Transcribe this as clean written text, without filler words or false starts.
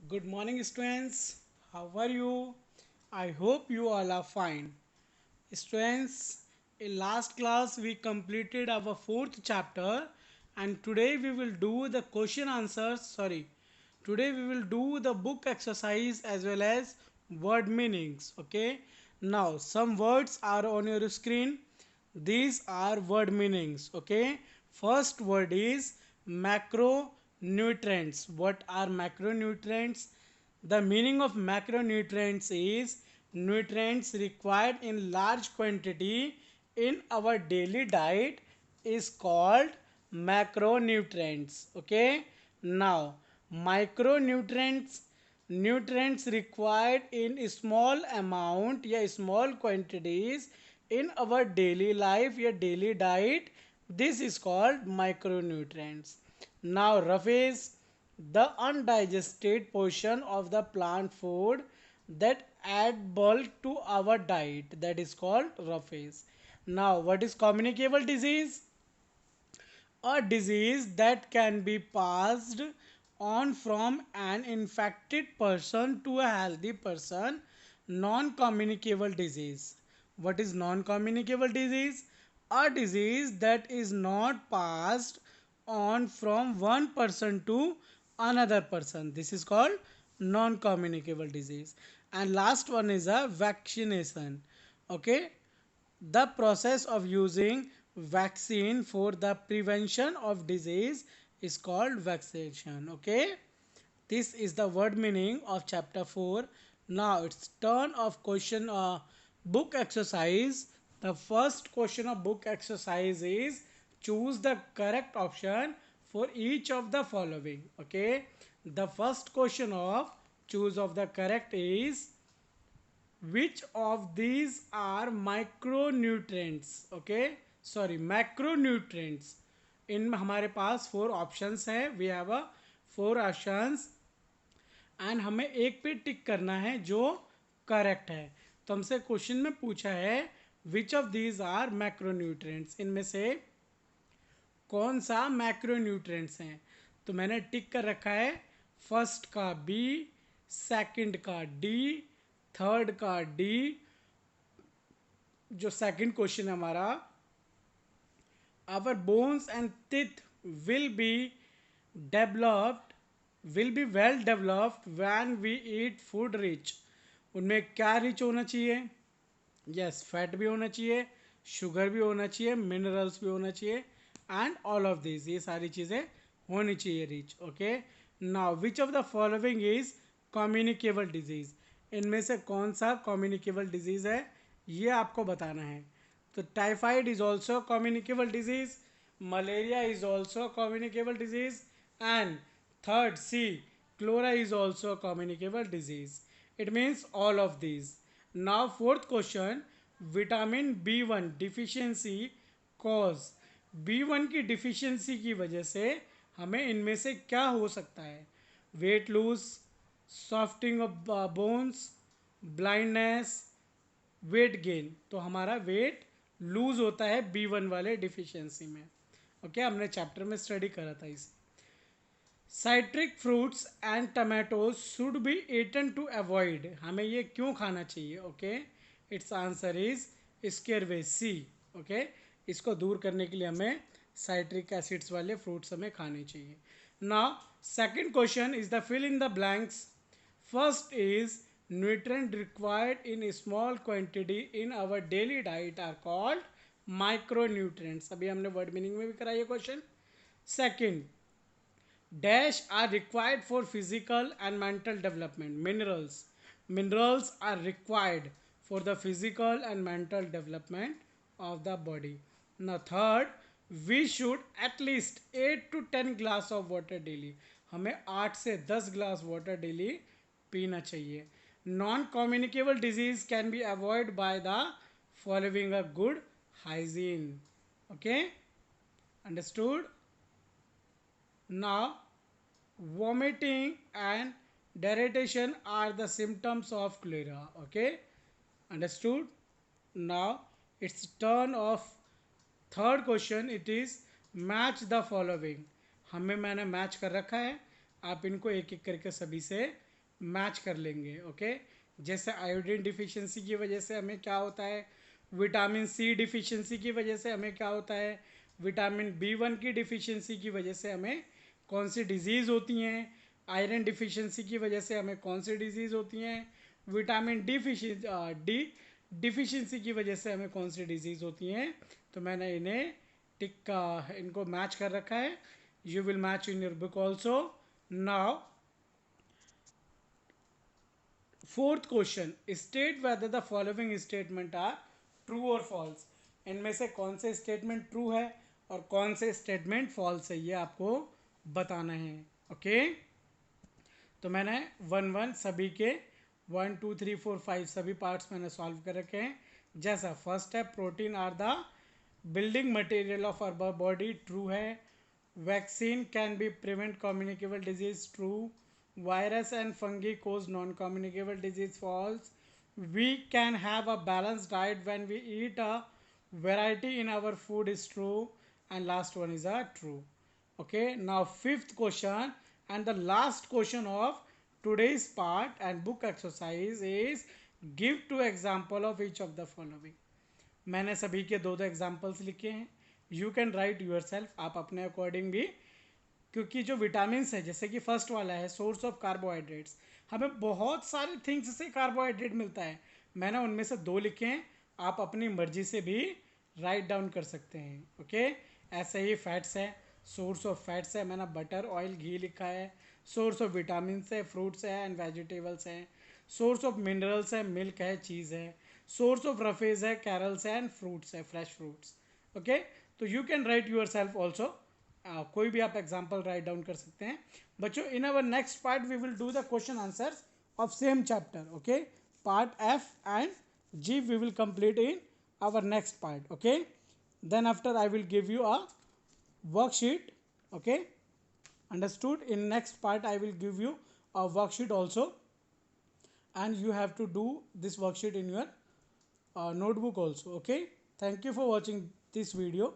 Good morning, students. How are you? I hope you all are fine. Students, in last class we completed our fourth chapter, and today we will do the question answers. Today we will do the book exercise as well as word meanings. Okay, now some words are on your screen. These are word meanings. Okay, first word is macronutrients. What are macronutrients? The meaning of macronutrients is nutrients required in large quantity in our daily diet is called macronutrients. Okay, now micronutrients, nutrients required in small amount या small quantities in our daily life या daily diet, this is called micronutrients. Now roughage, the undigested portion of the plant food that add bulk to our diet, that is called roughage. Now what is communicable disease? A disease that can be passed on from an infected person to a healthy person. Non-communicable disease. What is non-communicable disease? A disease that is not passed on from one person to another person. This is called non-communicable disease. And last one is a vaccination. Okay, the process of using vaccine for the prevention of disease is called vaccination. Okay, this is the word meaning of chapter 4. Now it's turn of question book exercise. The first question of book exercise is choose the correct option for each of the following. Okay, the first question of choose of the correct is which of these are micronutrients? Okay, sorry, macronutrients. इन हमारे पास four options हैं. We have a four options and हमें एक पे टिक करना है जो करेक्ट है. तो हमसे क्वेश्चन में पूछा है which of these are macronutrients, इनमें से कौन सा मैक्रोन्यूट्रिएंट्स हैं. तो मैंने टिक कर रखा है फर्स्ट का बी, सेकंड का डी, थर्ड का डी. जो सेकंड क्वेश्चन है हमारा, our bones and teeth will be developed, will be well developed when we eat food rich. उनमें क्या रिच होना चाहिए? यस, फैट भी होना चाहिए, शुगर भी होना चाहिए, मिनरल्स भी होना चाहिए एंड ऑल ऑफ दिस, ये सारी चीज़ें होनी चाहिए rich. Okay, now which of the following is communicable disease. इनमें से कौन सा कम्युनिकेबल डिजीज है ये आपको बताना है. तो typhoid is also communicable disease, malaria is also communicable disease and third see, cholera is also a communicable disease. It means all of these. Now fourth question, vitamin B1 deficiency cause. B1 की deficiency की वजह से हमें इनमें से क्या हो सकता है? Weight lose, softening of bones, blindness, weight gain. तो हमारा वेट लूज होता है B1 वाले डिफिशियंसी में. ओके, हमने चैप्टर में स्टडी करा था इसे. Citric fruits and tomatoes should be eaten to avoid. हमें ये क्यों खाना चाहिए? Okay, it's answer is scurvy C. Okay, इसको दूर करने के लिए हमें साइट्रिक एसिड्स वाले फ्रूट्स हमें खाने चाहिए. Now second question is the fill in the blanks. First is nutrient required in small quantity in our daily diet are called micronutrients. अभी हमने वर्ड मीनिंग में भी करा ये क्वेश्चन. Second, dash are required for physical and mental development. Minerals are required for the physical and mental development of the body. Now third, we should at least 8 to 10 glass of water daily. हमें 8 से 10 glass water daily पीना चाहिए. Non communicable disease can be avoid by the following a good hygiene. Okay, understood. Now vomiting and diarrhea are the symptoms of cholera. Okay, understood. Now it's turn of third question. It is match the following. हमें मैंने match कर रखा है, आप इनको एक एक करके सभी से मैच कर लेंगे। ओके, जैसे आयोडीन डिफिशिएंसी की वजह से हमें क्या होता है, विटामिन सी डिफिशिएंसी की वजह से हमें क्या होता है, विटामिन बी 1 की डिफिशिएंसी की वजह से हमें कौन सी डिजीज़ होती हैं, आयरन डिफिशिएंसी की वजह से हमें कौन सी डिजीज़ होती हैं, विटामिन डी डिफिशिएंसी की वजह से हमें कौन सी डिजीज़ होती हैं। तो मैंने इन्हें इनको मैच कर रखा है। You will match in your book also. Now fourth question, state whether the following statement are true और फॉल्स। इनमें से कौन से स्टेटमेंट ट्रू है और कौन से स्टेटमेंट फॉल्स है, ये आपको बताना है। ओके, तो मैंने वन वन सभी के 1 2 3 4 5 सभी पार्ट्स मैंने सॉल्व कर रखे हैं। जैसा फर्स्ट है, protein are the building material of our body, true है। Vaccine can be prevent communicable disease, true. Virus and fungi cause non communicable disease, false. We can have a balanced diet when we eat a variety in our food, is true. And last one is a true. Okay, now fifth question and the last question of today's part and book exercise is give two example of each of the following. मैंने सभी के दो दो examples लिखे हैं। You can write yourself, आप अपने according भी, क्योंकि जो विटामिन है, जैसे कि फर्स्ट वाला है सोर्स ऑफ कार्बोहाइड्रेट्स, हमें बहुत सारे थिंग्स से कार्बोहाइड्रेट मिलता है। मैंने उनमें से दो लिखे हैं, आप अपनी मर्जी से भी राइट डाउन कर सकते हैं। ओके, ऐसे ही फैट्स है, सोर्स ऑफ फैट्स है, मैंने बटर ऑयल घी लिखा है। सोर्स ऑफ विटामिन है, फ्रूट्स है एंड वेजिटेबल्स हैं। सोर्स ऑफ मिनरल्स है, मिल्क है, चीज़ है। सोर्स ऑफ रफेज है, कैरल्स है एंड फ्रूट्स है, फ्रेश फ्रूट्स। ओके, तो you can write yourself also, कोई भी आप एग्जाम्पल राइट डाउन कर सकते हैं। बच्चों, in our next part we will do the question answers of same chapter. Okay, part F and G we will complete in our next part. Okay, then after I will give you a worksheet. Okay, understood? In next part I will give you a worksheet also, and you have to do this worksheet in your notebook also. Okay, thank you for watching this video.